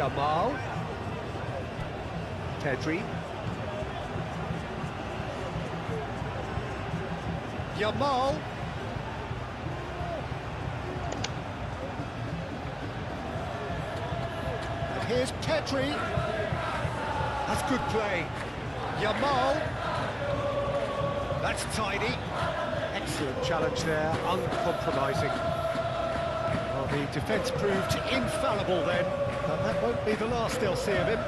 Yamal. Pedri. Yamal. And here's Pedri. That's good play. Yamal. That's tidy. Excellent challenge there, uncompromising. Well, the defence proved infallible then, but that won't be the last they'll see of him.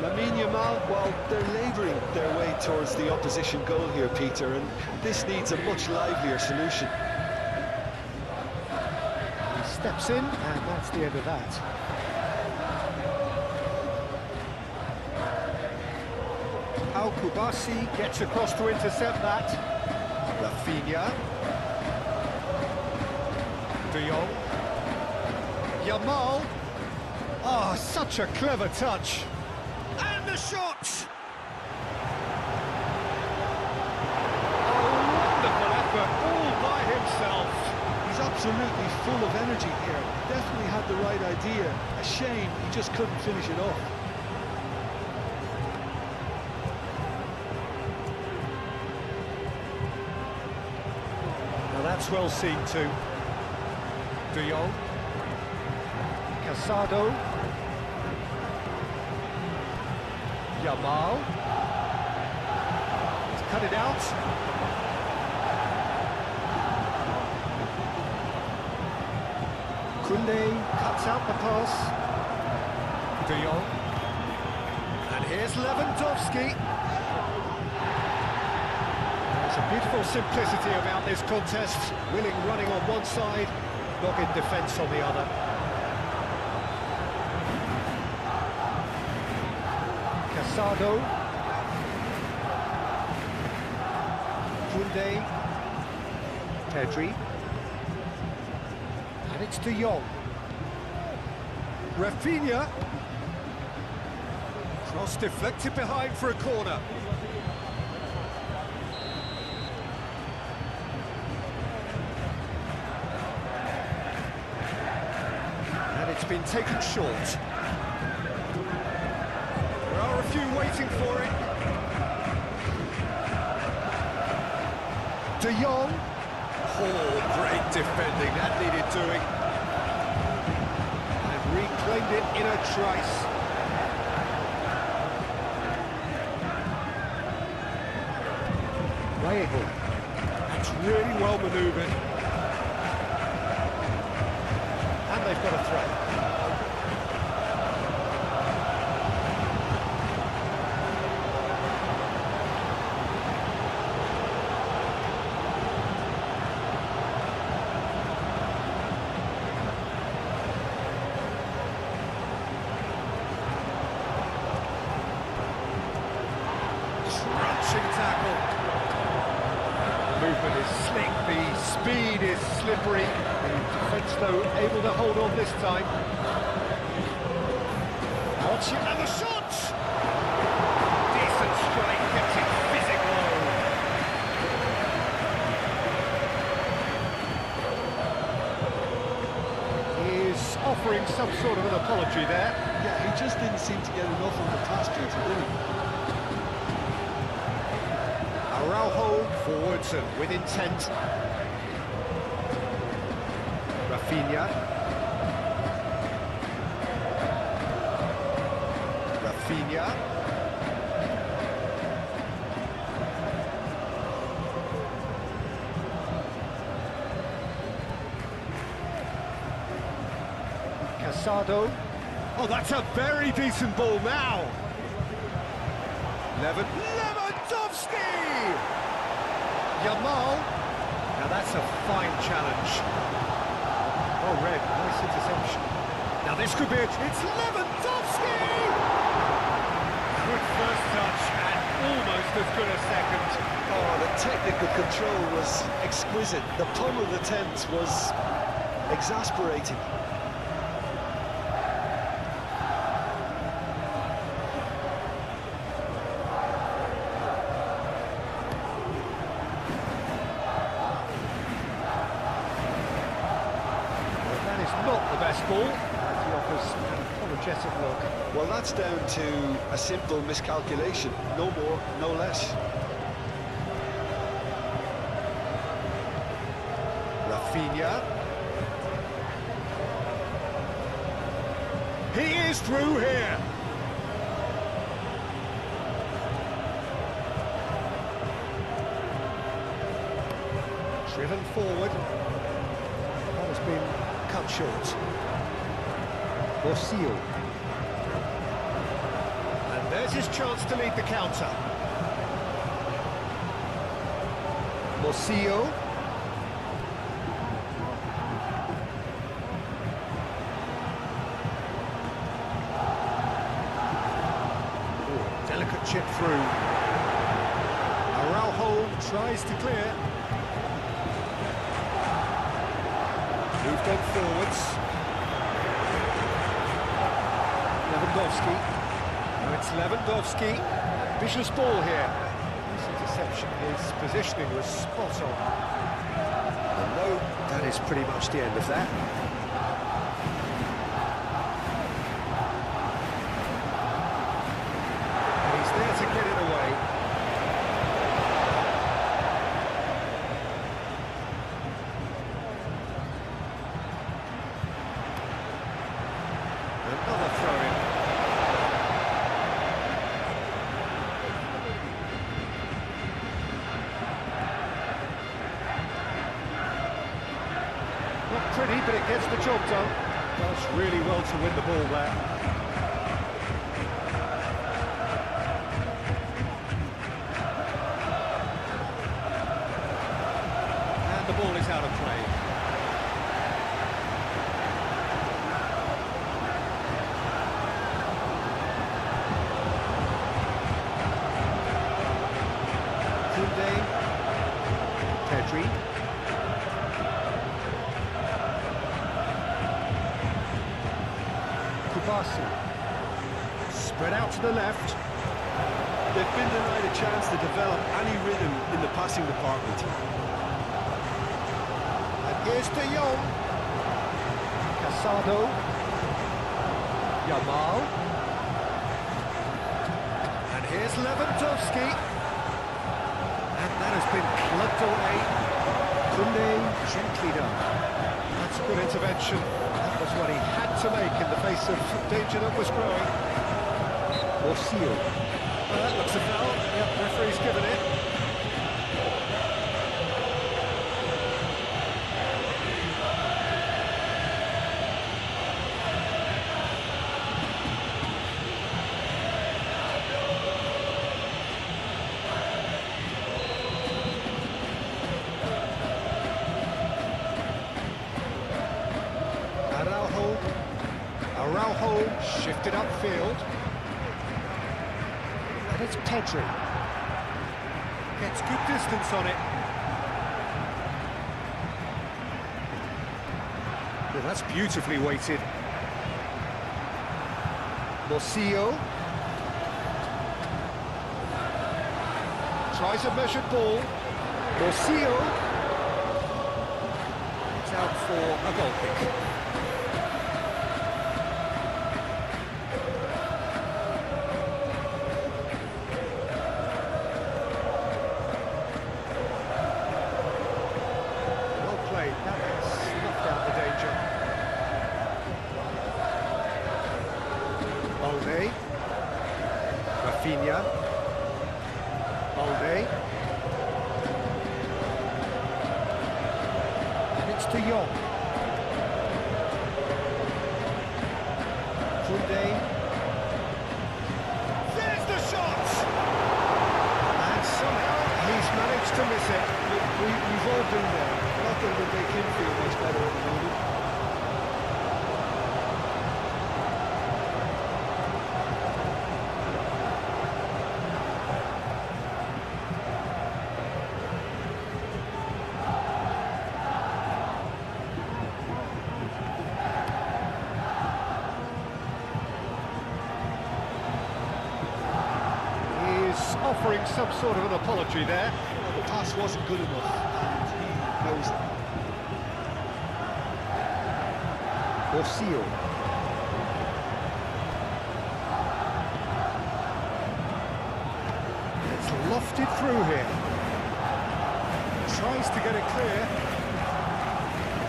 Lamine Yamal, well, they're labouring their way towards the opposition goal here, Peter, and this needs a much livelier solution. He steps in, and that's the end of that. Al-Kubasi gets across to intercept that. Rafinha. De Jong. Yamal. Oh, such a clever touch. And the shot! Oh, wonderful effort, all by himself. He's absolutely full of energy here. Definitely had the right idea. A shame he just couldn't finish it off. Now that's well seen too. De Jong. Casado. Yamal. He's cut it out. Koundé cuts out the pass. De Jong. And here's Lewandowski. There's a beautiful simplicity about this contest. Willing running on one side, dogged defence on the other. Casado. Koundé. Pedri. And it's De Jong. Rafinha. Cross deflected behind for a corner. And it's been taken short. There are a few waiting for it. De Jong. Oh, great defending, that needed doing. And reclaimed it in a trice. Vallejo. That's really well manoeuvred. And they've got a threat. Tackle. The movement is slick, the speed is slippery. The defence, though, able to hold on this time. And the shot! Decent strike, kept it physical. He's offering some sort of an apology there. Yeah, he just didn't seem to get enough on the pass, Peter, did he? Araujo forwards and with intent. Rafinha. Rafinha. Casado. Oh, that's a very decent ball now. Lewandowski! Yamal. Now that's a fine challenge. Oh, Red, nice interception. Now this could be it. It's Lewandowski! Good first touch and almost as good a second. Oh, the technical control was exquisite. The pummeled attempt was exasperating. Not the best ball. He offers an apology energetic look. Well, that's down to a simple miscalculation. No more, no less. Rafinha. He is through here. Driven forward. That has been cut short. Borcillo. And there's his chance to lead the counter. Borcillo. Delicate chip through. Araujo tries to clear. Moved on forwards. Lewandowski. Now it's Lewandowski. Ambitious ball here. This interception, his positioning was spot on. And no, that is pretty much the end of that. And he's there to get it away. Another throw-in. Not pretty, but it gets the job done. Does really well to win the ball there. And the ball is out of play. Pedri. Kubasi. Spread out to the left. They've been denied a chance to develop any rhythm in the passing department. And here's De Jong. Casado. Yamal. And here's Lewandowski. And that has been clubbed away. Koundé, gently done. That's a good intervention. That was what he had to make in the face of danger that was growing. Borcillo. Well, that looks a foul. Yep, referee's given it. Araujo shifted upfield. And it's Pedri. Gets good distance on it. Well, that's beautifully weighted. Borcillo. Tries a measured ball. Borcillo. It's out for a goal kick. That has snuffed out the danger. Balde. Rafinha. Balde. And it's De Jong. Koundé. There's the shot! And somehow he's managed to miss it. We've all been there. Nothing will make him feel much better at the moment. He's offering some sort of an apology there. Well, the pass wasn't good enough, and he knows that. Borcillo. lofted through here. Tries to get it clear.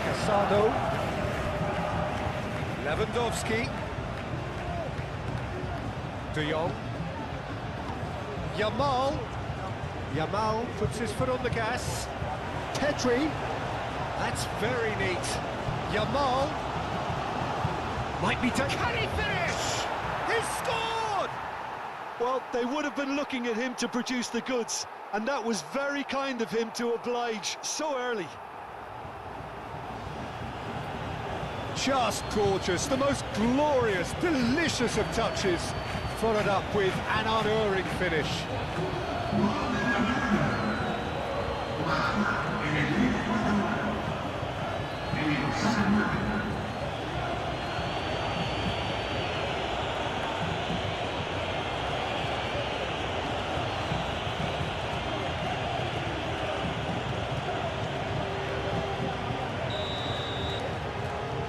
Casado. Lewandowski. De Jong. Yamal. Yamal puts his foot on the gas. Pedri. That's very neat. Yamal. Might be done. Can he finish? He's scored! Well, they would have been looking at him to produce the goods, and that was very kind of him to oblige so early. Just gorgeous, the most glorious, delicious of touches, followed up with an unerring finish.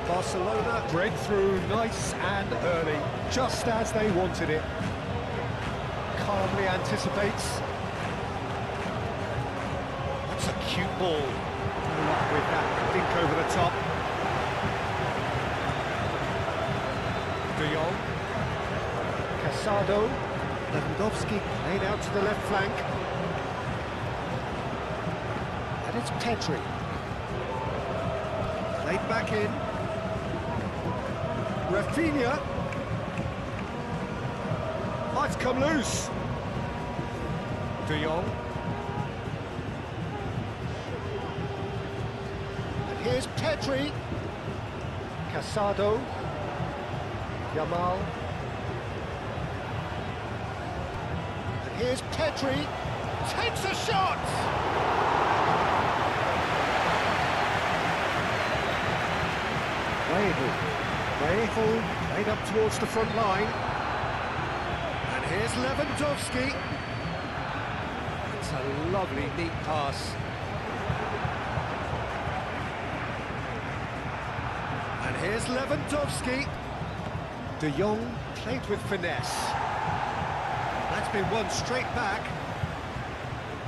Barcelona break through nice and early, just as they wanted it. Calmly anticipates. That's a cute ball. With that dink over the top. De Jong. Casado. Lewandowski laid out to the left flank. And it's Pedri. Laid back in. Rafinha. Oh, it's come loose. De Jong. And here's Pedri. Casado. Yamal. And here's Pedri. Takes a shot! Vallejo laid up towards the front line. And here's Lewandowski. It's a lovely, neat pass. And here's Lewandowski. De Jong played with finesse. That's been won straight back.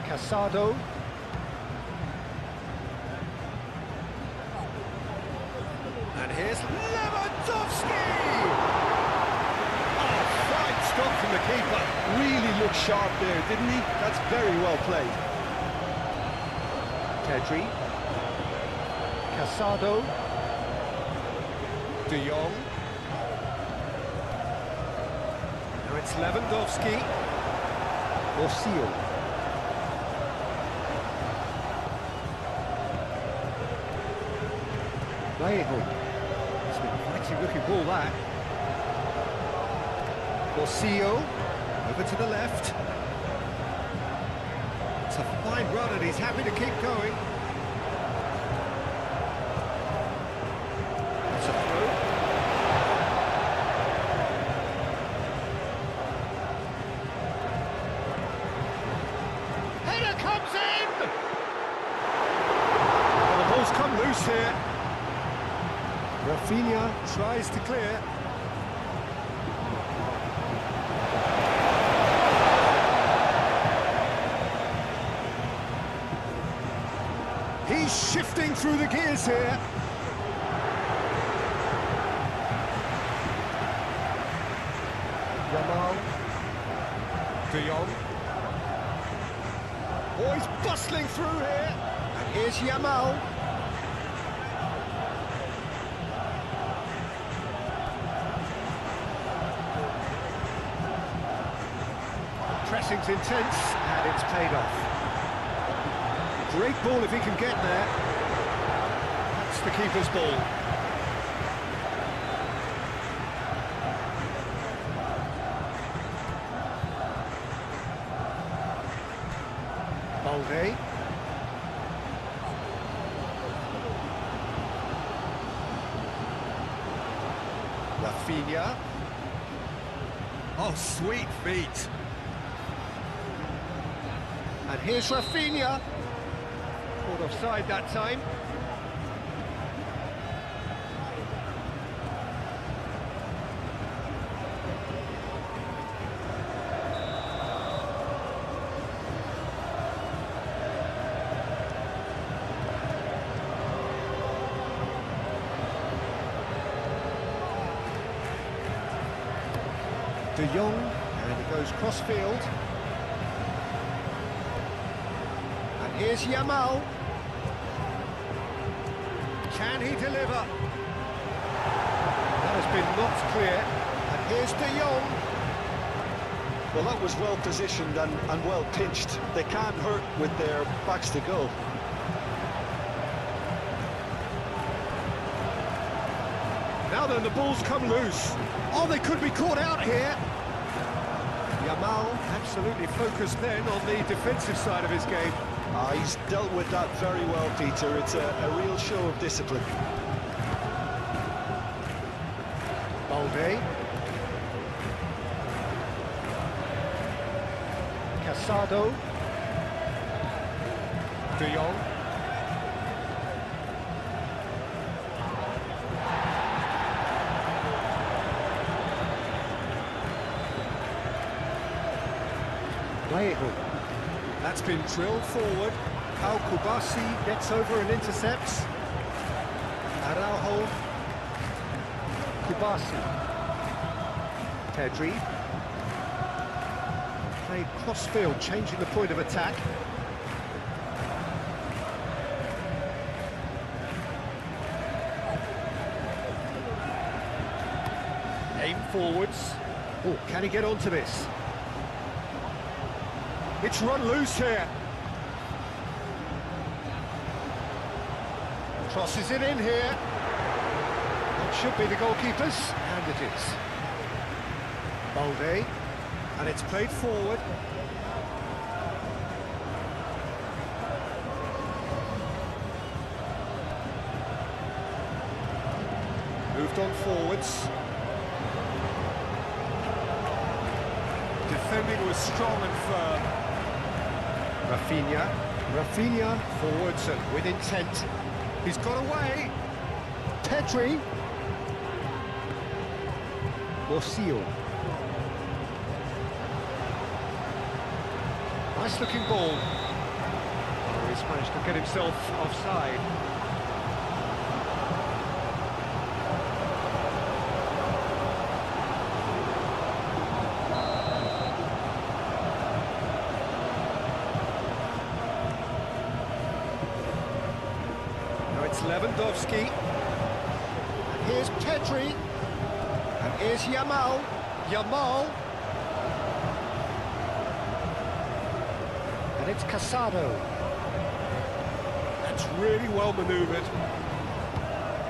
Casado. And here's Lewandowski! Oh, fine stop from the keeper. Really looked sharp there, didn't he? That's very well played. Pedri. Casado. De Jong. Now it's Lewandowski. Barcelona. Vallejo. It's a mighty looking ball, that. Barcelona. Over to the left. It's a fine run and he's happy to keep going. It's a throw. Header comes in! Well, the ball's come loose here. Rafinha tries to clear. He's shifting through the gears here. Yamal. De Jong. Oh, he's bustling through here. And here's Yamal. Pressing's intense, and it's paid off. Great ball if he can get there. That's the keeper's ball. Balde. Rafinha. Oh, sweet feet. And here's Rafinha. Caught offside that time. De Jong, and he goes cross-field. And here's Yamal. Can he deliver? That has been knocked clear. And here's De Jong. Well, that was well positioned and well pitched. They can't hurt with their backs to goal. Now then, the ball's come loose. Oh, they could be caught out here. Yamal absolutely focused then on the defensive side of his game. He's dealt with that very well, Peter. It's a real show of discipline. Balde. Casado. De Jong. Vallejo. That's been drilled forward. Al-Kubasi gets over and intercepts. Araujo. Kubasi. Pedri. Played cross-field, changing the point of attack. Aim forwards. Oh, can he get onto this? It's run loose here. Crosses it in here. That should be the goalkeeper's, and it is. Balde, and it's played forward. Moved on forwards. Defending was strong and firm. Rafinha forwards and with intent. He's got away. Pedri. Borcillo. Nice looking ball. Oh, he's managed to get himself offside. It's Lewandowski, and here's Pedri, and here's Yamal, and it's Casado. That's really well manoeuvred.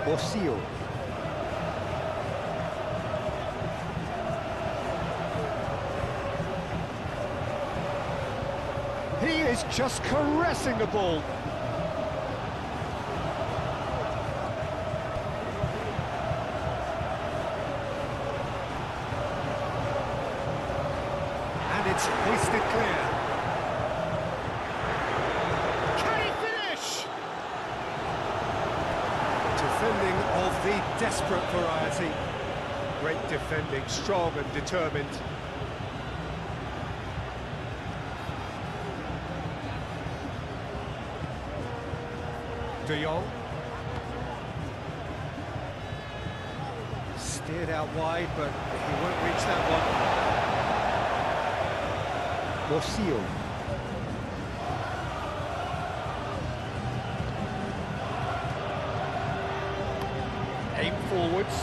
Borcillo. He is just caressing the ball. It's hoisted clear. Can he finish? Defending of the desperate variety. Great defending, strong and determined. De Jong. Steered out wide, but he won't reach that one. Borcillo. Aim forwards.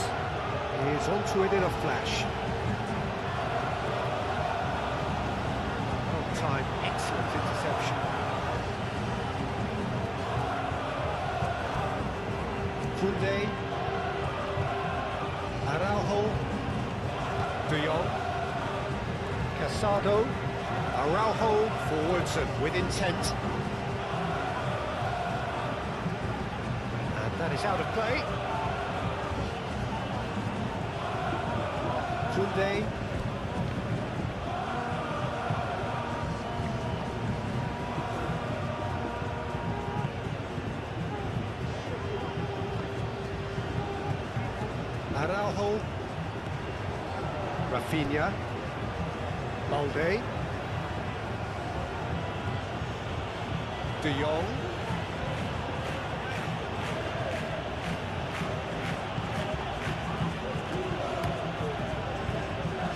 He is onto it in a flash. On time, excellent interception. Koundé. Araujo. De Jong. Casado. Araujo forwards and with intent. And that is out of play. Koundé. Araujo. Rafinha. Balde. De Jong.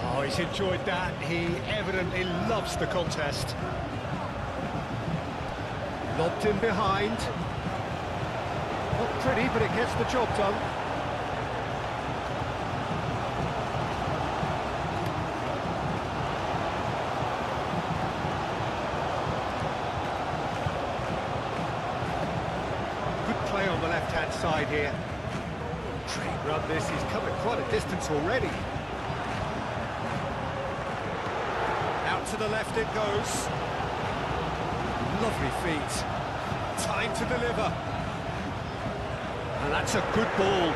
Oh, he's enjoyed that. He evidently loves the contest. Lobbed in behind. Not pretty, but it gets the job done. Good play on the left-hand side here. Great run this, he's covered quite a distance already. Out to the left it goes. Lovely feet. Time to deliver. And that's a good ball.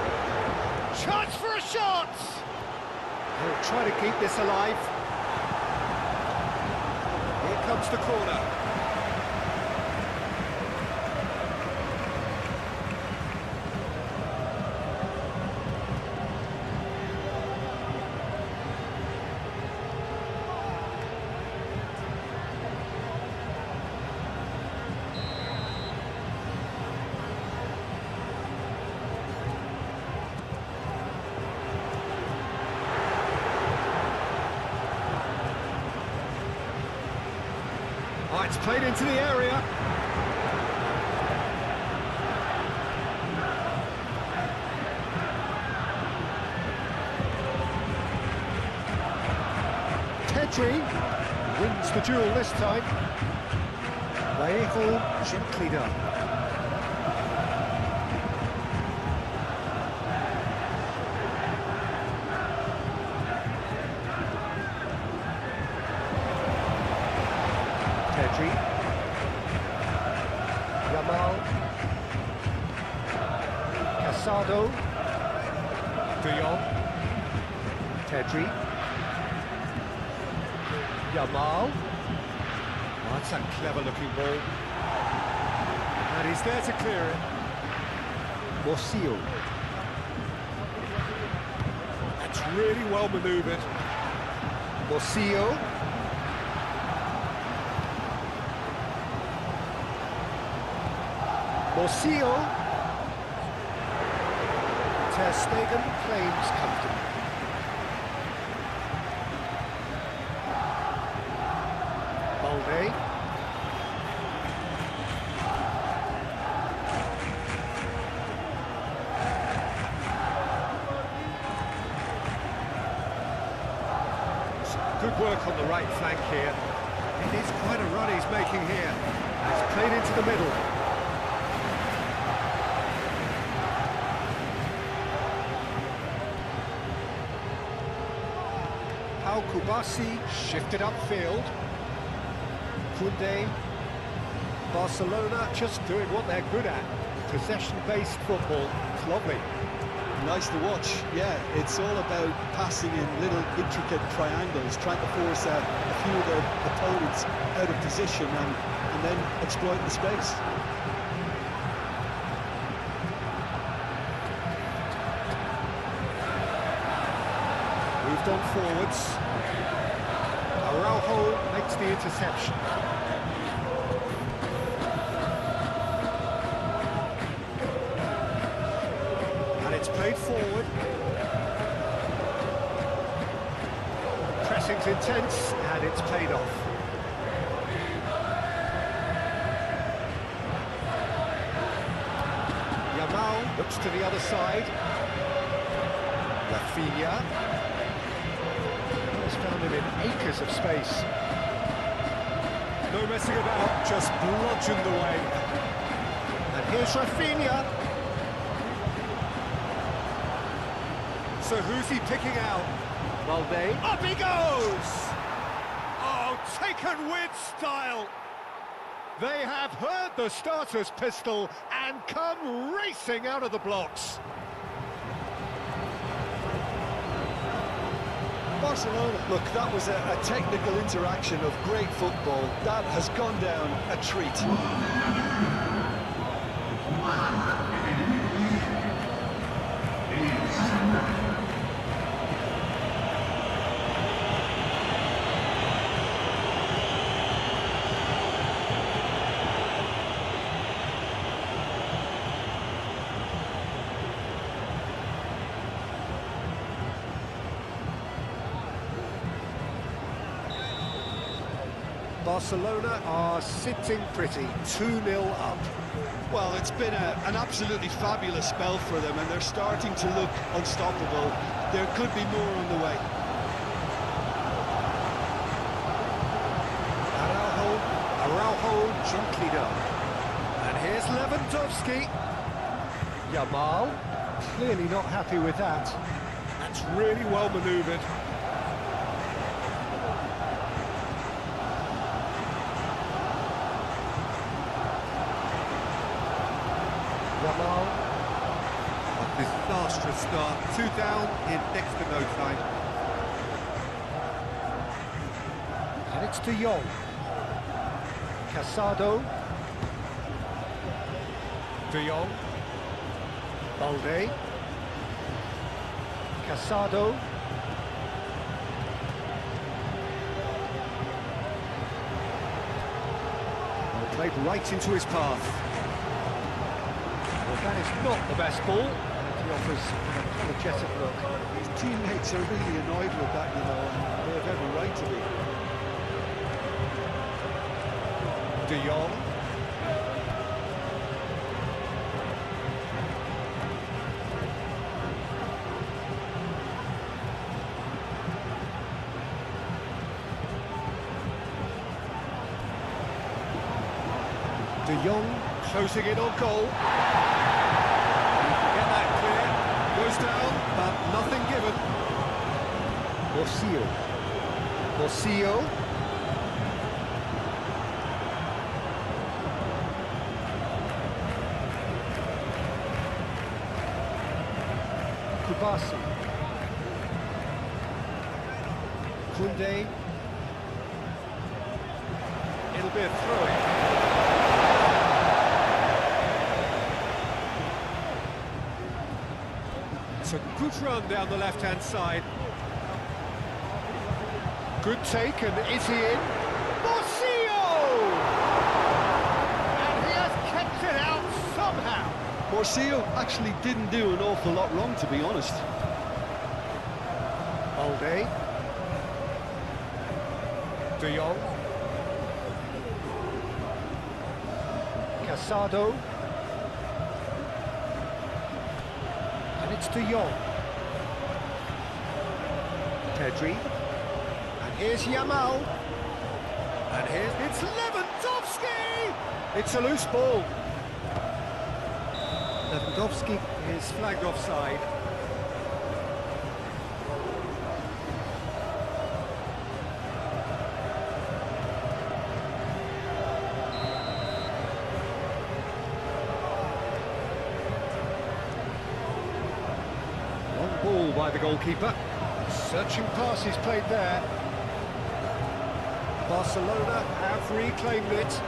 Chance for a shot! He'll try to keep this alive. Here comes the corner. Oh, it's played into the area. Pedri wins the duel this time. Vallejo gently done. Pedri, Yamal, Casado, De Jong, Pedri, Yamal. Oh, that's a clever-looking ball, and he's there to clear it. Morcillo. That's really well manoeuvred. Morcillo. Morcillo. Ter Stegen claims comfortably. Balde. Good work on the right flank here. It is quite a run he's making here. It's played into the middle. Kubasi shifted upfield. Kunde. Barcelona just doing what they're good at. Possession-based football. It's lovely. Nice to watch. Yeah, it's all about passing in little intricate triangles, trying to force a few of their opponents out of position and then exploit the space. Moved on forwards. Araujo makes the interception. And it's played forward. Pressing's intense, and it's paid off. Yamal looks to the other side. Rafinha. Found him in acres of space. No messing about, just bludgeoned away. And here's Rafinha. So who's he picking out? Balde. Up he goes! Oh, taken with style. They have heard the starter's pistol and come racing out of the blocks. Barcelona, look, that was a technical interaction of great football. That has gone down a treat. Barcelona are sitting pretty, 2-0 up. Well, it's been an absolutely fabulous spell for them, and they're starting to look unstoppable. There could be more on the way. Araujo gently done. And here's Lewandowski. Yamal, clearly not happy with that. That's really well manoeuvred. Yamal. A disastrous start. 2 down in next to no time. And it's De Jong. Casado. De Jong. Balde. Casado. Well, played right into his path. Well, that is not the best ball, and he offers an apologetic look. His teammates are really annoyed with that, you know, and they have every right to be. De Jong. De Jong closing in on goal. Get that clear. Goes down, but nothing given. Borsillo. Borsillo. Kubasi. Kunde. It'll be a throw-in. It's a good run down the left-hand side. Good take, and is he in? Borsillo! And he has kept it out somehow. Borsillo actually didn't do an awful lot wrong, to be honest. Balde. De Jong. Casado. And it's De Jong. Pedri. And here's Yamal. And here's... It's Lewandowski! It's a loose ball. Lewandowski is flagged offside. Long ball by the goalkeeper. Searching passes played there. Barcelona have reclaimed it.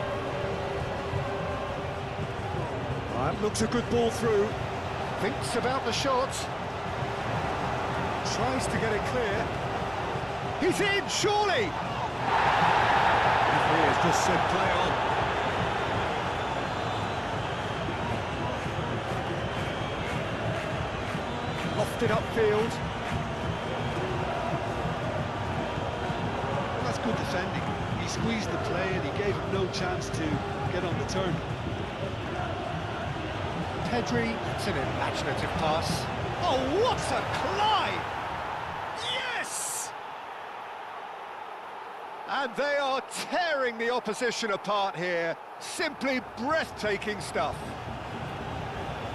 That looks a good ball through. Thinks about the shot. Tries to get it clear. He's in, surely! He has just said play on. Lofted upfield. Well, that's good defending. He squeezed the play and he gave him no chance to get on the turn. Pedri, it's an imaginative pass. Oh, what a climb! Yes! And they are tearing the opposition apart here. Simply breathtaking stuff.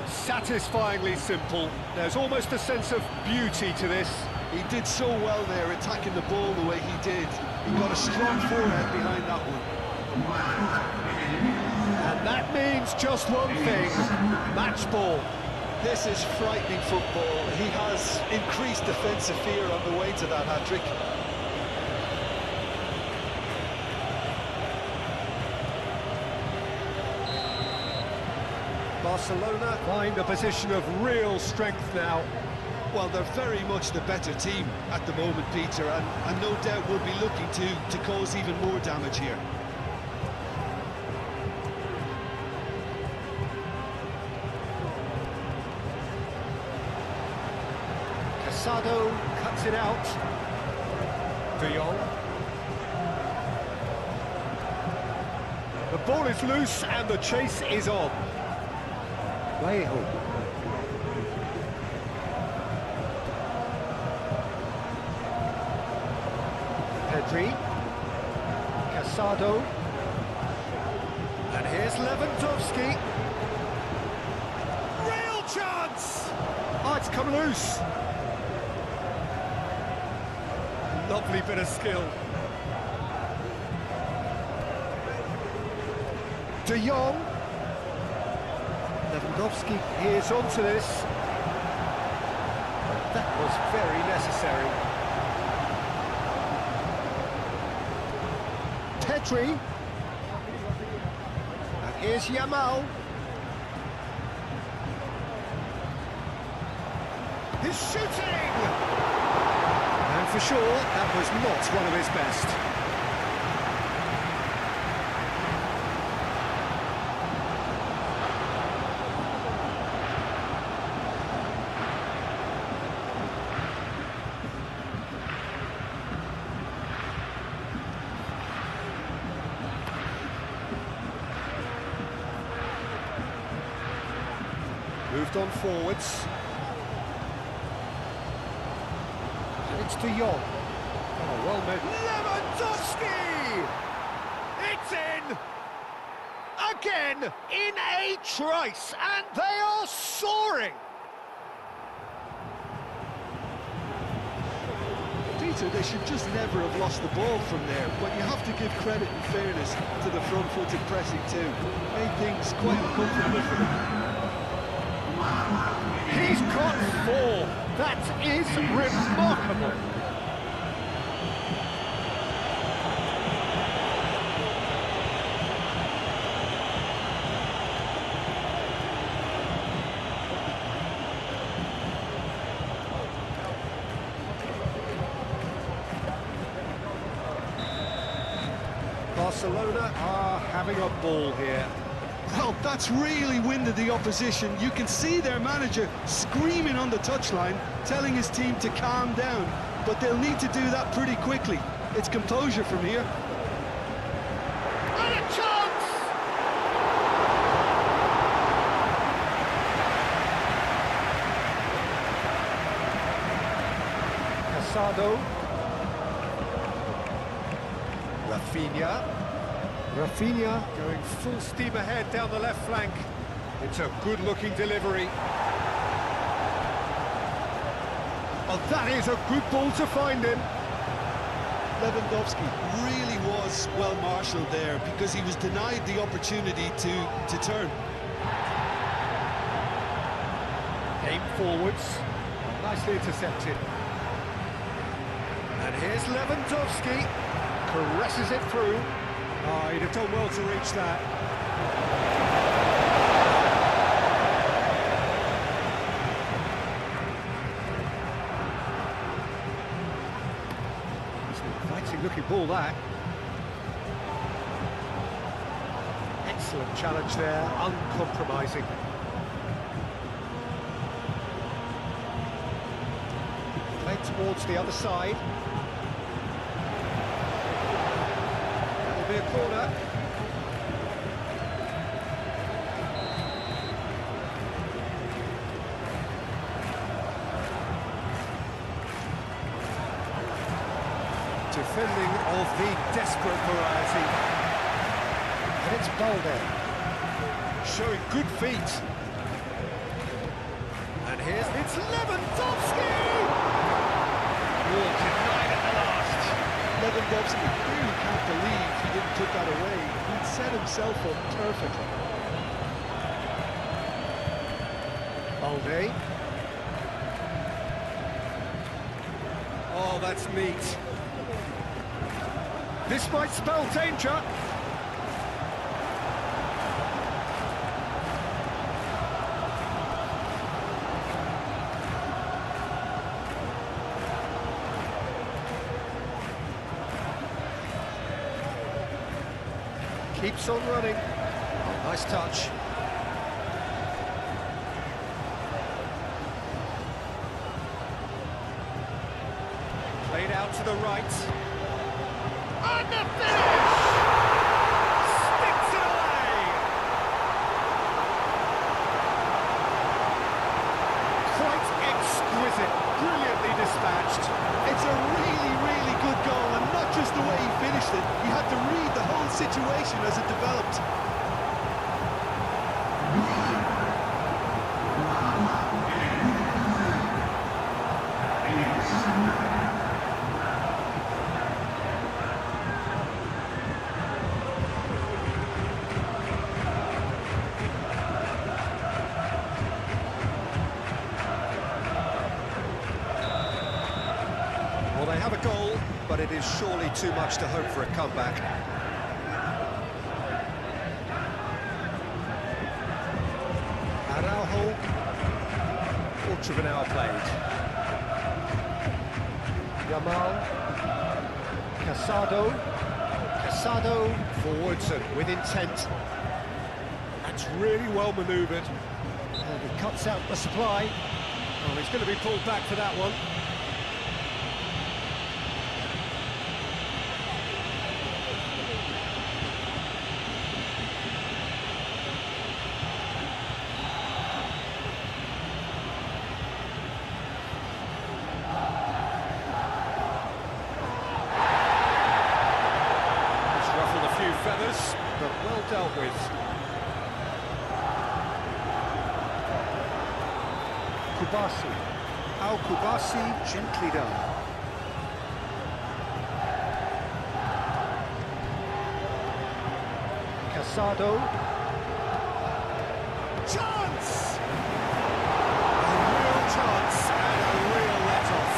Satisfyingly simple. There's almost a sense of beauty to this. He did so well there, attacking the ball the way he did. He got a strong forehead behind that one. And that means just one thing, match ball. This is frightening football. He has increased defensive fear on the way to that hat-trick. Barcelona find a position of real strength now. Well, they're very much the better team at the moment, Peter, and no doubt will be looking to cause even more damage here. Casado cuts it out. De Jong. ball is loose and the chase is on. Vallejo. Pedri. Casado. And here's Lewandowski. Real chance! Oh, it's come loose. Lovely bit of skill. De Jong. Lewandowski here's onto this. That was very necessary. Pedri. And here's Yamal. He's shooting! And for sure, that was not one of his best. Moved on forwards. And it's De Jong. Oh, well made. Lewandowski! It's in! Again, in a trice, and they are soaring! Peter, they should just never have lost the ball from there, but you have to give credit and fairness to the front-footed pressing too. Made things quite uncomfortable for them. He's got 4. That is remarkable. Barcelona are having a ball here. Well, that's really winded the opposition. You can see their manager screaming on the touchline, telling his team to calm down, but they'll need to do that pretty quickly. It's composure from here. And a chance! Casado. Rafinha going full steam ahead down the left flank. It's a good-looking delivery. Oh, that is a good ball to find him. Lewandowski really was well marshalled there because he was denied the opportunity to turn. Aim forwards. Nicely intercepted. And here's Lewandowski. Caresses it through. Oh, he'd have done well to reach that. It's an inviting looking ball, that. Excellent challenge there, uncompromising. Played towards the other side. Be a corner. Defending of the desperate variety. And it's Balde. Showing good feet. And here's... It's Lewandowski! Oh, denied at the last. Lewandowski really can't believe he didn't put that away. He'd set himself up perfectly. Balde. Oh, that's neat. This might spell danger. Keeps on running. Nice touch. Played out to the right. And the finish! Sticks it dispatched. It's a really, really good goal, and not just the way he finished it. You had to read the whole situation as it developed. Well, they have a goal, but it is surely too much to hope for a comeback. Araujo, quarter of an hour played. Yamal, Casado forwards and with intent. That's really well manoeuvred. And he cuts out the supply. Oh, he's going to be pulled back for that one. Feathers, but well dealt with. Kubasi. Kubasi, gently done. Casado. Chance! A real chance and a real let-off.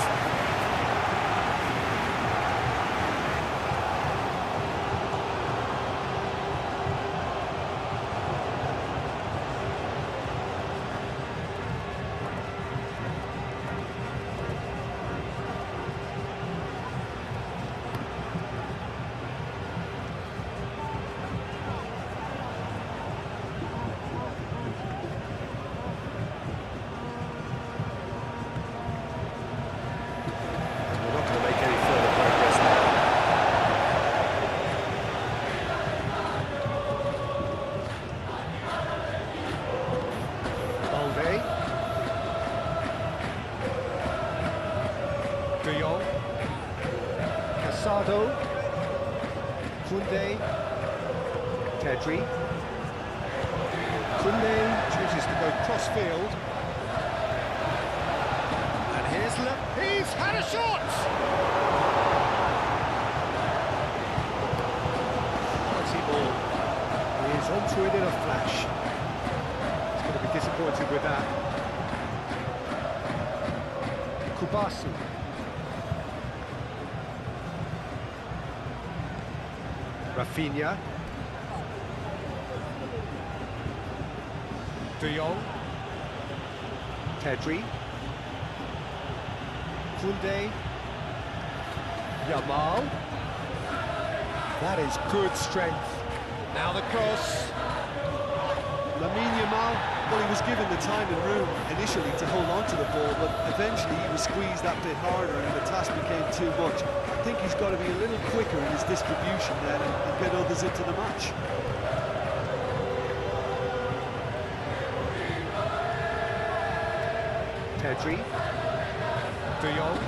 De Jong, Casado, Koundé, Pedri. Koundé chooses to go cross-field. And he's had a shot! Quality ball. He is onto it in a flash. He's going to be disappointed with that. Kubasi. Rafinha, De Jong, Pedri, Koundé, Yamal. That is good strength. Now the cross. Lamine Yamal, well, he was given the time and room initially to hold on to the ball, but eventually he was squeezed that bit harder and the task became too much. I think he's got to be a little quicker in his distribution then and get others into the match. Pedri, De Jong,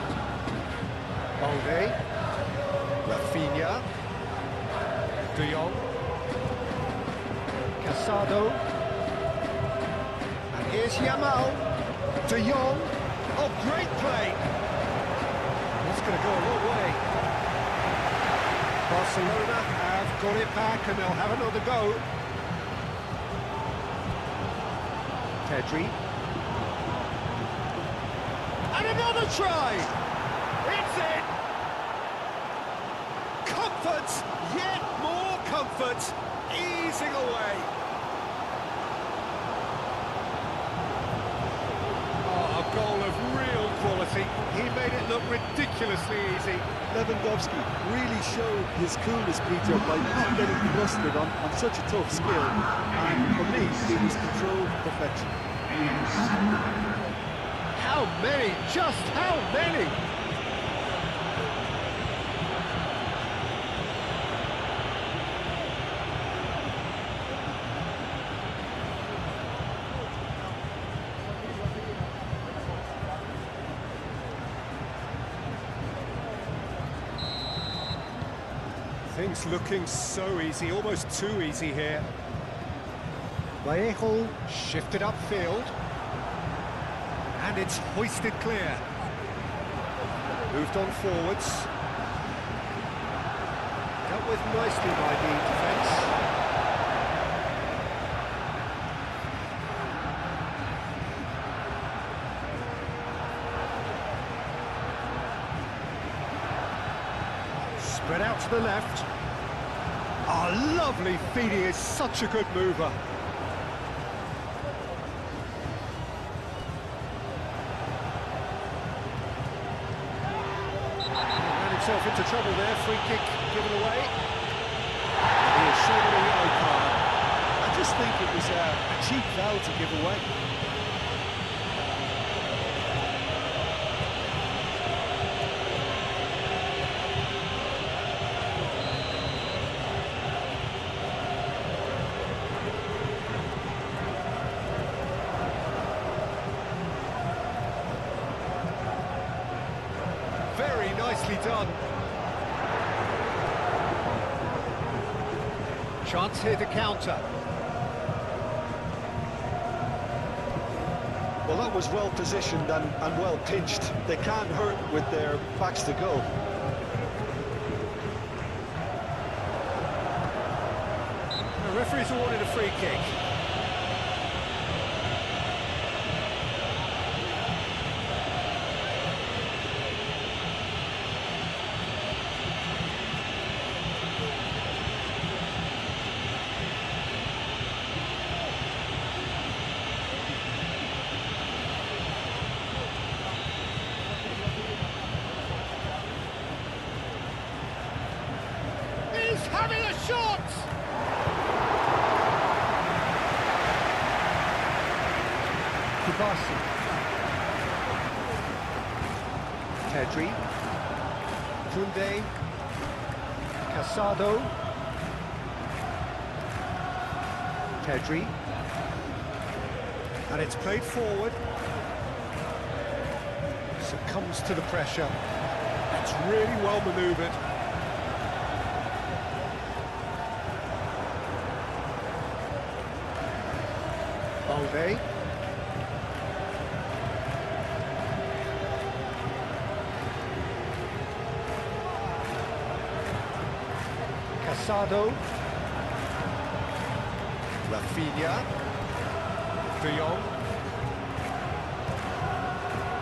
Balde, Rafinha, De Jong, Casado. Here's Yamal, De Jong, oh great play! That's going to go a long way. Barcelona have got it back and they'll have another go. Pedri. And another try! It's in! Comfort, yet more comfort, easing away. Goal of real quality. He made it look ridiculously easy. Lewandowski really showed his coolness, Peter, by not getting flustered on such a tough skill. And for me, it was controlled perfection. How many? Just how many? Things looking so easy, almost too easy here. Vallejo shifted upfield. And it's hoisted clear. Moved on forwards. Dealt with nicely by the defence. Spread out to the left. Oh, lovely feed, he is such a good mover. Himself into trouble there, free kick given away. He is shown a yellow card. I just think it was a cheap foul to give away. Very nicely done. Chance here to counter. Well, that was well positioned and well pitched. They can't hurt with their backs to goal. The referee's awarded a free kick. He's having a shot! Kubasi. Tedri. Kunde. Casado. Tedri. And it's played forward. Succumbs to the pressure. It's really well manoeuvred. Balde. Casado. Rafinha. De Jong.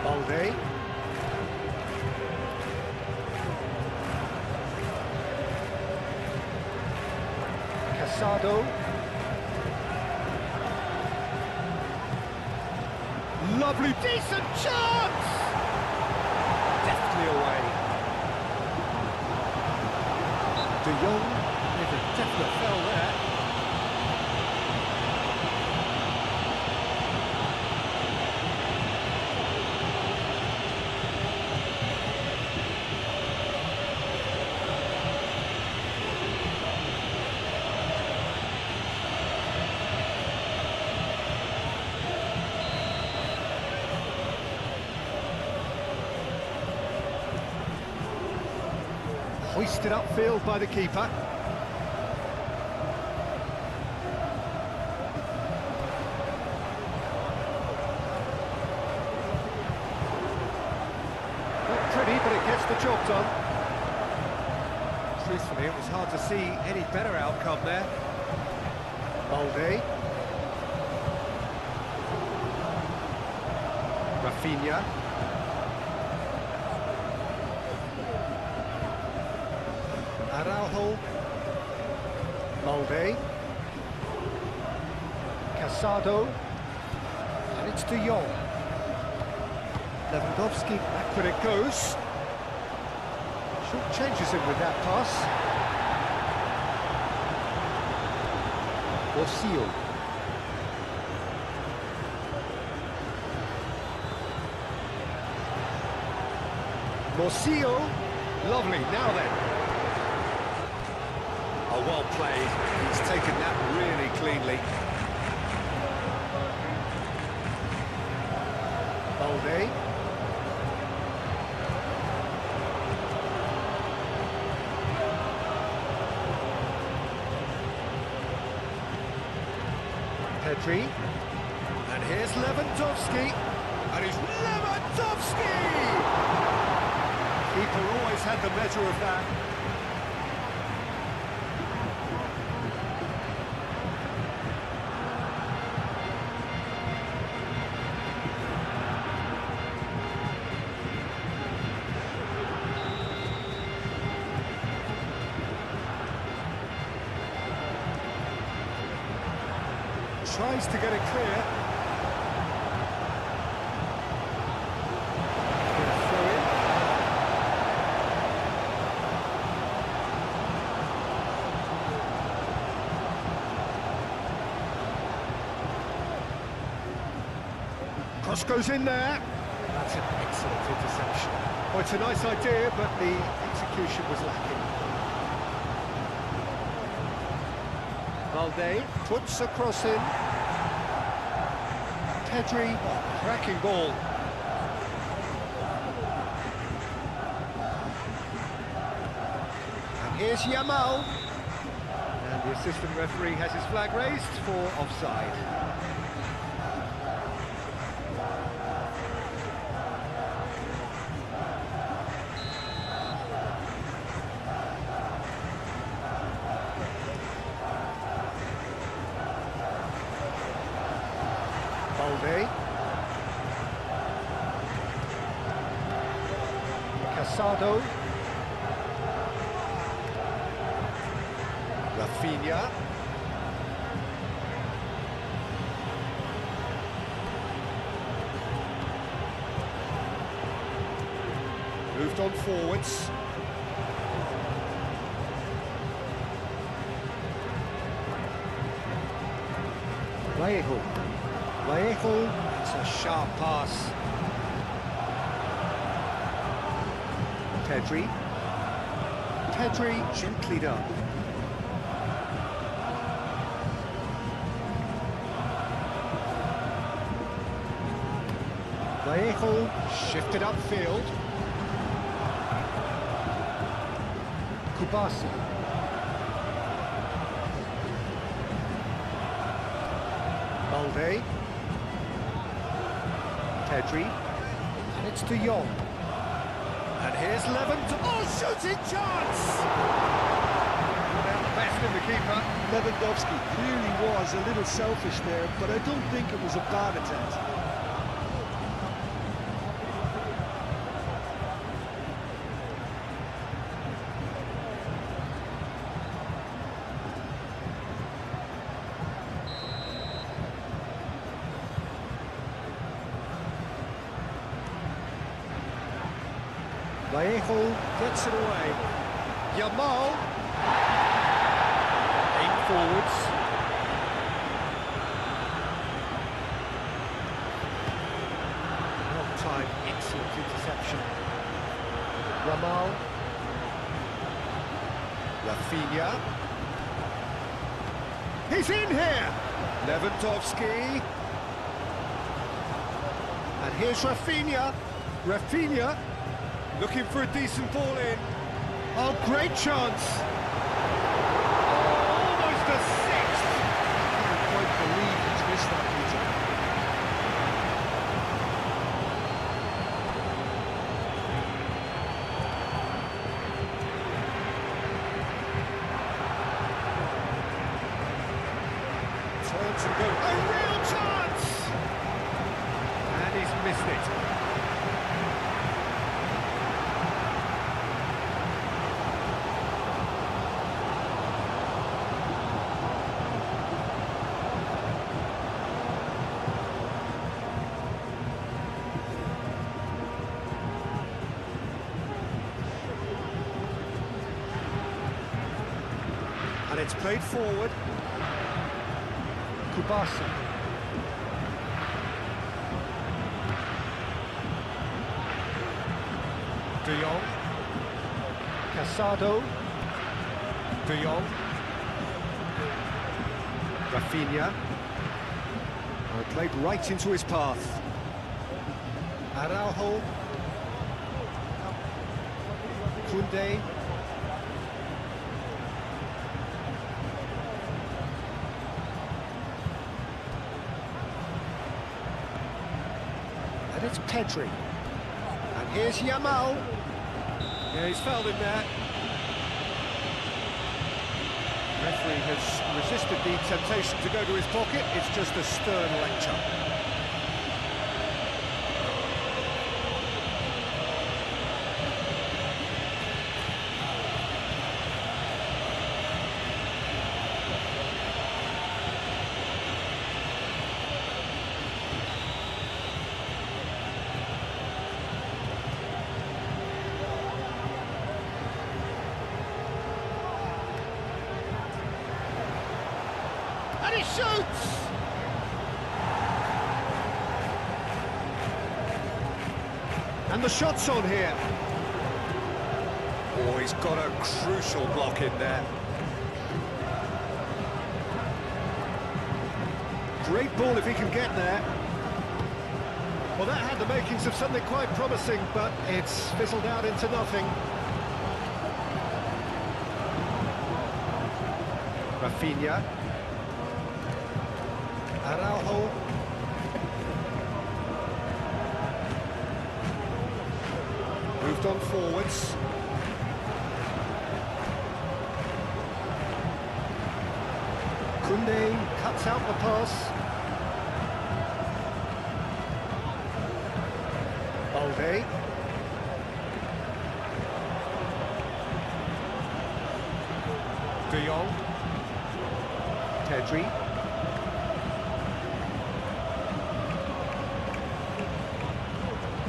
Balde. Casado. Lovely, decent chance! Deftly away. De Jong with a definite foul there. Hoisted upfield by the keeper. Not pretty, but it gets the job done. Truthfully, it was hard to see any better outcome there. Balde. Rafinha. Araujo. Balde. Casado. And it's De Jong. Lewandowski, back when it goes. Short changes him with that pass. Borsillo. Borsillo. Lovely, now then. Oh, well played. He's taken that really cleanly. Balde. Pedri. And here's Lewandowski. And it's Lewandowski! Keeper always had the measure of that. Tries to get it clear. Cross goes in there. That's an excellent interception. Oh, it's a nice idea, but the execution was lacking. Valde puts a cross in. Pedri, cracking ball. And here's Yamal. And the assistant referee has his flag raised for offside. Valde. Casado. Rafinha. Moved on forwards. Vallejo. Vallejo, it's a sharp pass. Pedri. Pedri, gently done. Vallejo, shifted upfield. Kubasi. Valde. Pedri, and it's De Jong. And here's Lewandowski. Oh, shooting chance! Well, best in the keeper. Lewandowski clearly was a little selfish there, but I don't think it was a bad attempt. Vallejo gets it away. Yamal. 8 forwards. Long time, excellent interception. Yamal. Rafinha. He's in here. Lewandowski. And here's Rafinha. Rafinha. Looking for a decent ball in. Oh, great chance. Oh, almost a sixth. I can't quite believe he's missed that, Peter. Turns and goes. A real chance. And he's missed it. And it's played forward. Kubasi. De Jong. Casado. De Jong. Rafinha. And played right into his path. Araujo. Koundé. And it's Pedri. And here's Yamal. Yeah, he's fouled him there. Referee has resisted the temptation to go to his pocket. It's just a stern lecture. And he shoots! And the shot's on here. Oh, he's got a crucial block in there. Great ball if he can get there. Well, that had the makings of something quite promising, but it's fizzled out into nothing. Rafinha. Araujo. Moved on forwards. Koundé cuts out the pass. Balde. De Jong. Pedri.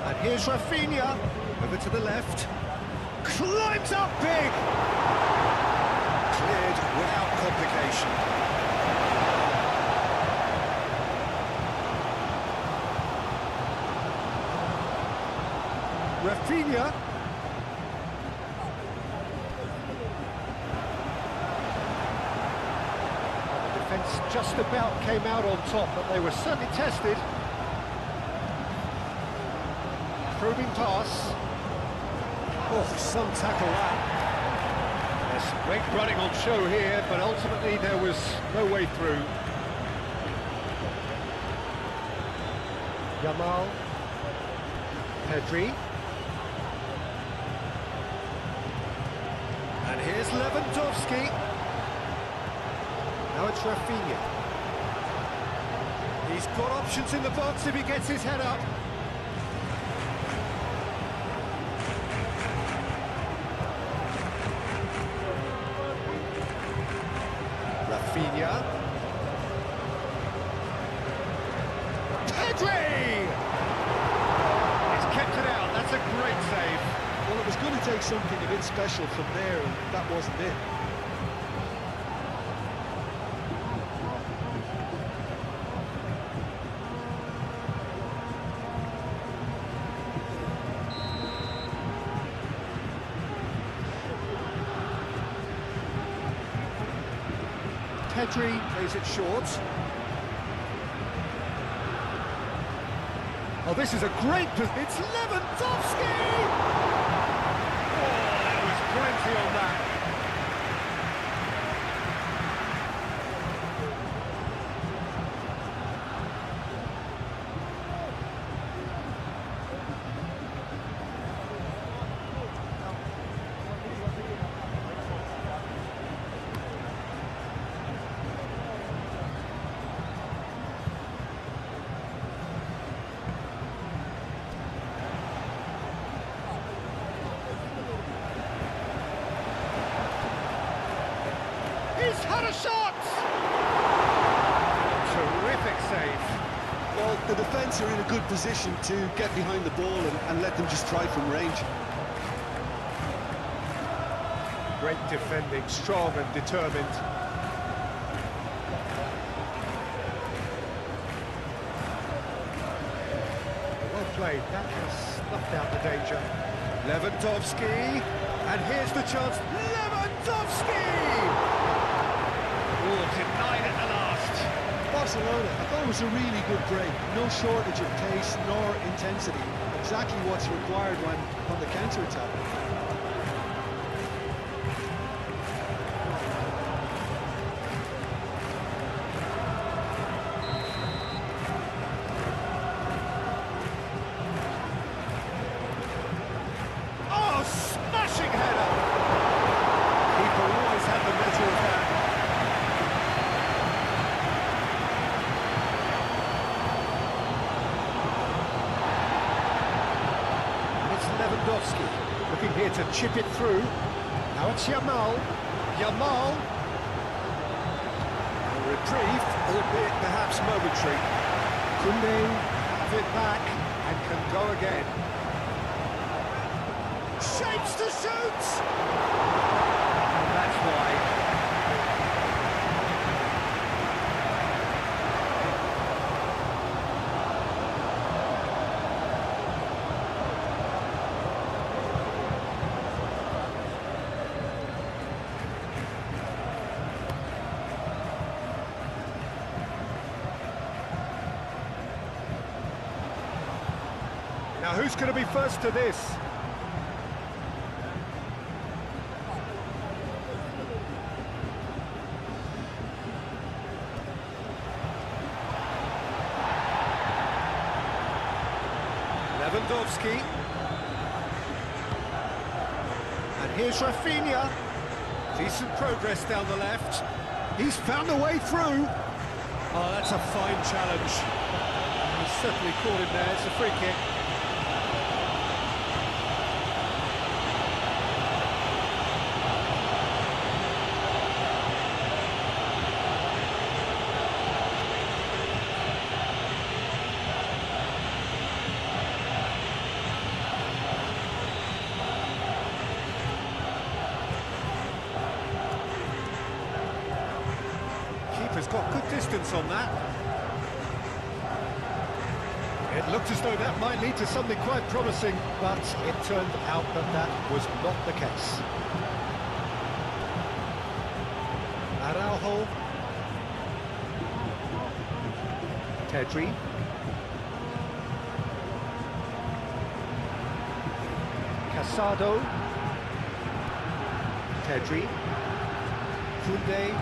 And here's Rafinha. Over to the left. Climbs up big. Cleared without complication. Rafinha. The defence just about came out on top, but they were certainly tested. Probing pass. Oh, some tackle that. There's some great running on show here, but ultimately there was no way through. Yamal. Pedri. And here's Lewandowski. Now it's Rafinha. He's got options in the box if he gets his head up. Rafinha. Pedri! He's kept it out, that's a great save. Well, it was going to take something a bit special from there, and that wasn't it. Pedri plays it short. Oh, this is a great... It's Lewandowski! Oh, there was plenty on that. He's had a shot! Terrific save. Well, the defence are in a good position to get behind the ball and let them just try from range. Great defending, strong and determined. Well played, that has snuffed out the danger. Lewandowski, and here's the chance. Lewandowski! Oh, denied at the last. Barcelona, I thought it was a really good break. No shortage of pace nor intensity. Exactly what's required when on the counter-attack. Lewandowski looking here to chip it through. Now it's Yamal. Yamal. A reprieve, albeit perhaps momentary. Koundé have it back and can go again. Shapes to shoot! And that's why. Now who's going to be first to this? Lewandowski. And here's Rafinha. Decent progress down the left. He's found a way through. Oh, that's a fine challenge. He's certainly caught him there. It's a free kick. Keeper's got good distance on that. It looked as though that might lead to something quite promising, but it turned out that that was not the case. Araujo. Pedri. Casado. Pedri. Koundé.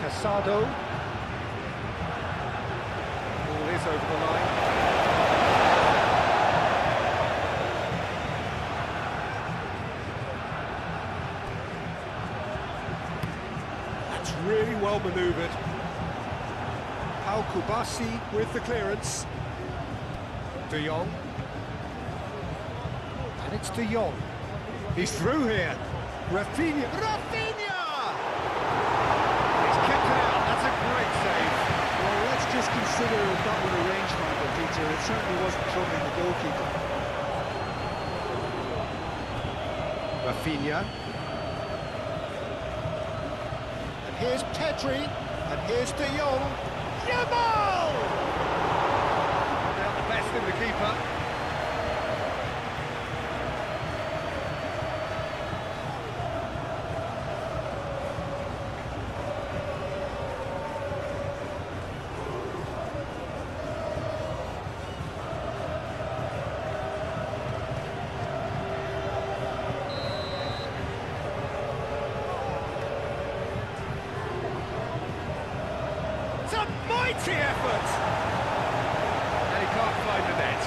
Casado. Ball is over the line. That's really well manoeuvred. Pau Kubasi with the clearance. De Jong. And it's De Jong. He's through here. Rafinha. Rafinha! He's kept it out. That's a great save. Well, let's just consider if that were a rangefinder, Peter. It certainly wasn't troubling the goalkeeper. Rafinha. And here's Pedri. And here's De Jong. Yamal! Now the best in the keeper. It's a mighty effort! And he can't find the net.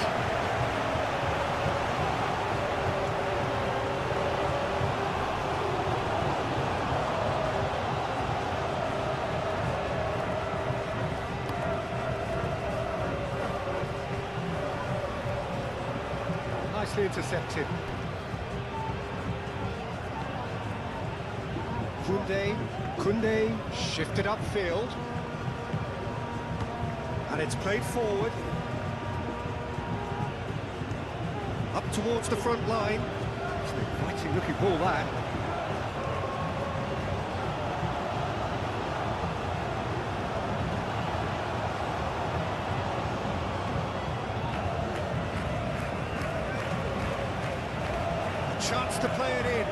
Nicely intercepted. Koundé shifted upfield. And it's played forward. Up towards the front line. It's an inviting looking ball, that. A chance to play it in.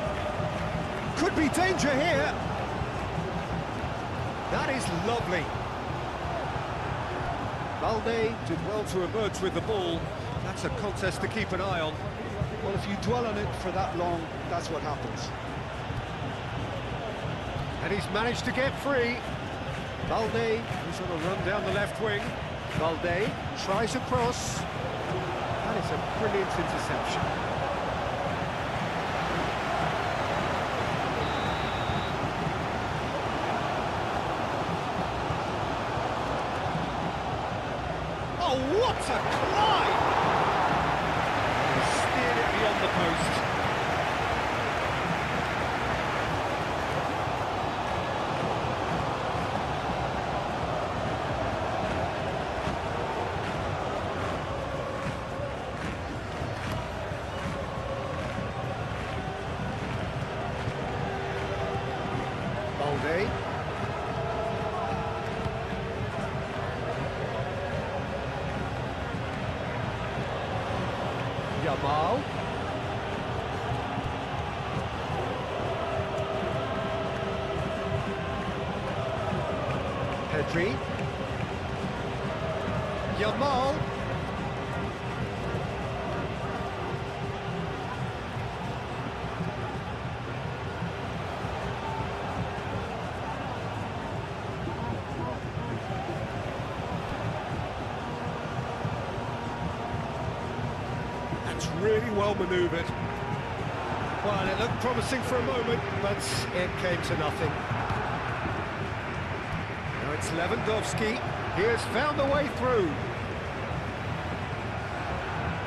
Could be danger here. That is lovely. Balde did well to emerge with the ball. That's a contest to keep an eye on. Well, if you dwell on it for that long, that's what happens. And he's managed to get free. Balde, who's on a run down the left wing. Balde tries a cross. That is a brilliant interception. Oh, what a climb! beyond the post. Balde. Yamal. Pedri. Yamal. That's really well manoeuvred. Well, it looked promising for a moment, but it came to nothing. Now it's Lewandowski. He has found a way through.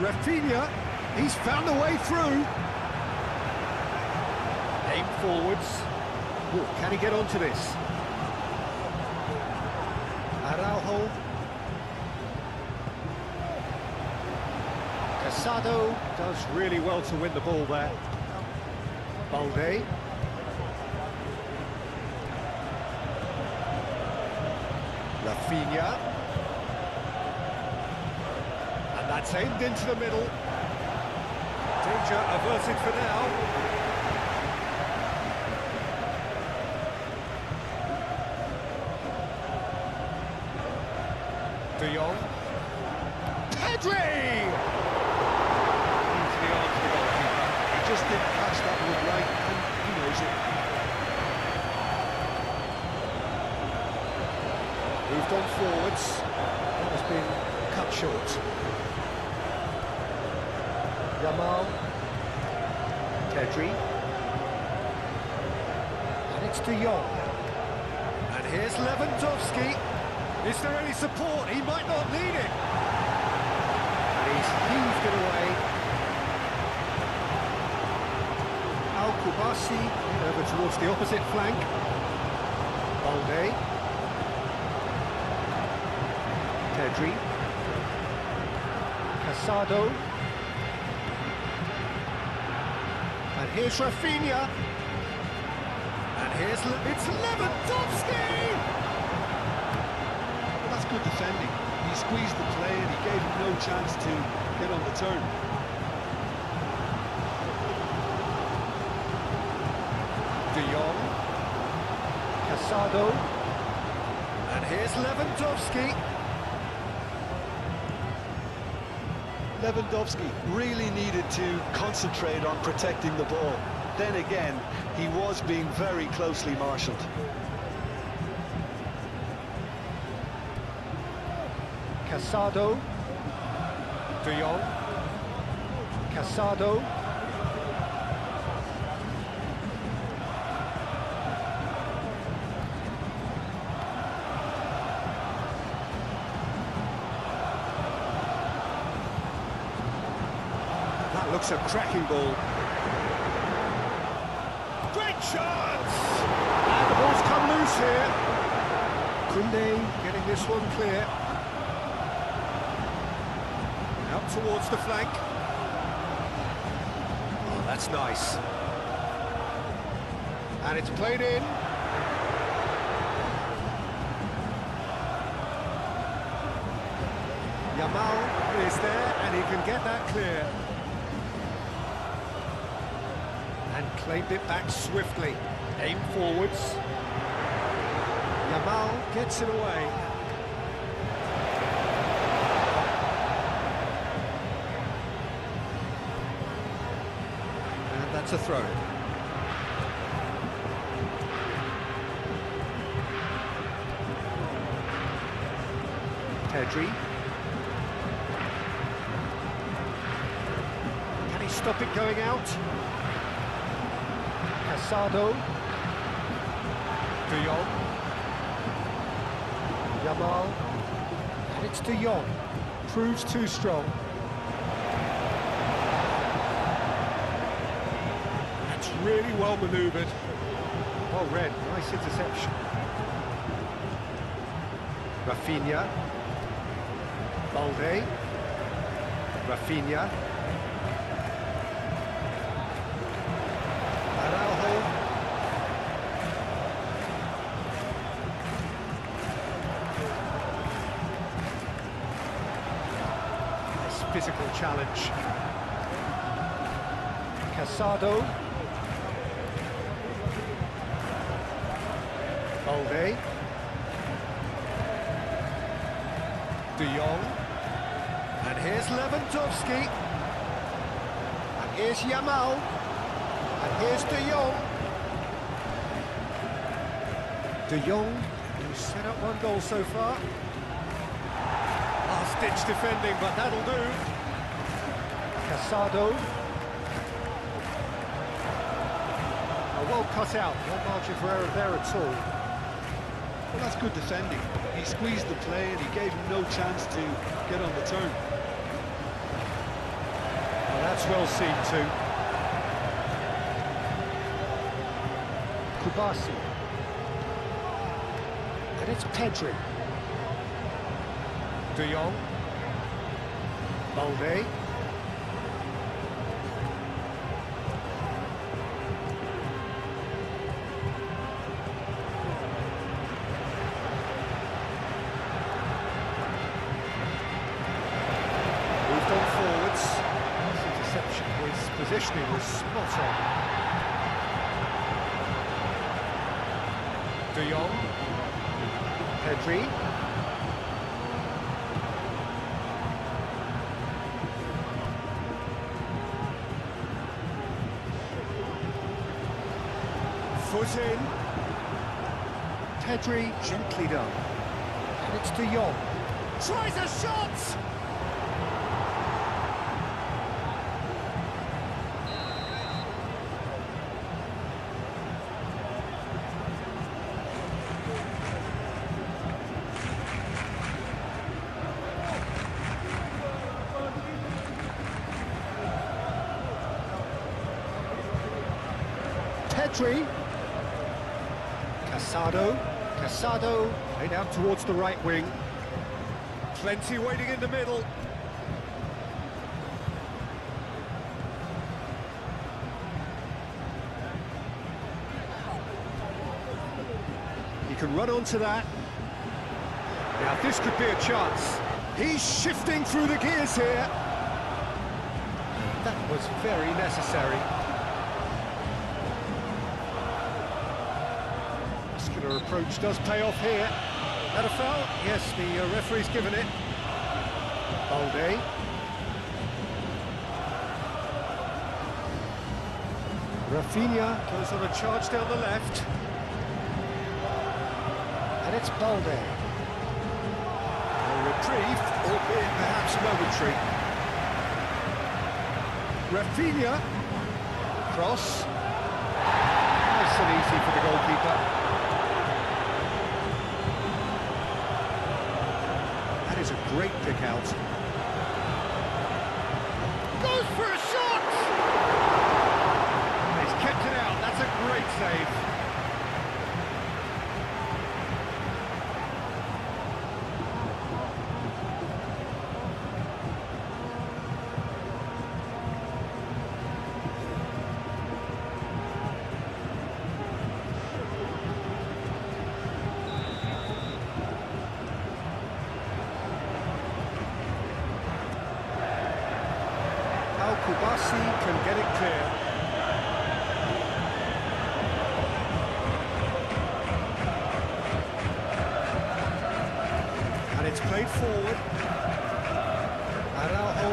Rafinha, he's found a way through. Aim forwards. Ooh, can he get onto this? Araujo. Casado does really well to win the ball there. Balde. Rafinha. And that's aimed into the middle. Danger averted for now. De Jong. Pedri! Into the arms of the goalkeeper. He just didn't catch that one right, and he knows it. Moved on forwards. That has been cut short. Yamal. Pedri. And it's De Jong. And here's Lewandowski. Is there any support? He might not need it. And he's heaved it away. Albacete over towards the opposite flank. Balde. Pedri. Casado. And here's Rafinha. And here's it's Lewandowski! Well, that's good defending. He squeezed the play and he gave him no chance to get on the turn. De Jong. Casado. And here's Lewandowski. Lewandowski really needed to concentrate on protecting the ball. Then again, he was being very closely marshalled. Casado. De Jong. Casado. That looks a cracking ball. Great chance! And the ball's come loose here. Koundé getting this one clear. Out towards the flank. Oh, that's nice. And it's played in. Yamal is there, and he can get that clear. And claimed it back swiftly. Aim forwards. Yamal gets it away. And that's a throw. Pedri. Can he stop it going out? Casado. De Jong. Yamal. And it's De Jong. Proves too strong. really well manoeuvred. Well read, nice interception. Rafinha. Balde. Rafinha. Araujo. Nice physical challenge. Casado. Balde. De Jong. And here's Lewandowski. And here's Yamal. And here's De Jong. De Jong, who's set up one goal so far. Last-ditch defending, but that'll do. Casado. Well cut out, no margin for error there at all. Well, that's good defending. He squeezed the play and he gave him no chance to get on the turn. Well, that's well seen too. Kubasi. And it's Pedri. De Jong. Balde. Positioning was spot on. De Jong. Pedri. Foot in. Pedri gently done. And it's De Jong. Tries a shot! Pedri. Casado, played out towards the right wing. Plenty waiting in the middle. He can run onto that. Now this could be a chance. He's shifting through the gears here. That was very necessary. Muscular approach does pay off here. That a foul? Yes, the referee's given it. Balde. Rafinha goes on a charge down the left. And it's Balde. A reprieve, albeit perhaps momentary. Rafinha. Cross. Nice and easy for the goalkeeper. That is a great pick out. Goes for a shot! He's kept it out, that's a great save. Kubasi can get it clear. And it's played forward. Araujo.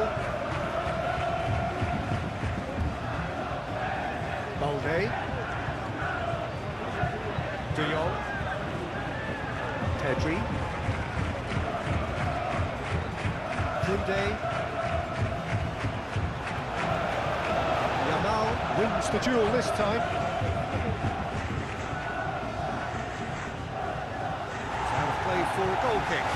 Balde. De Jong. Pedri. Kunde. Wins the duel this time. It's out of play for a goal kick.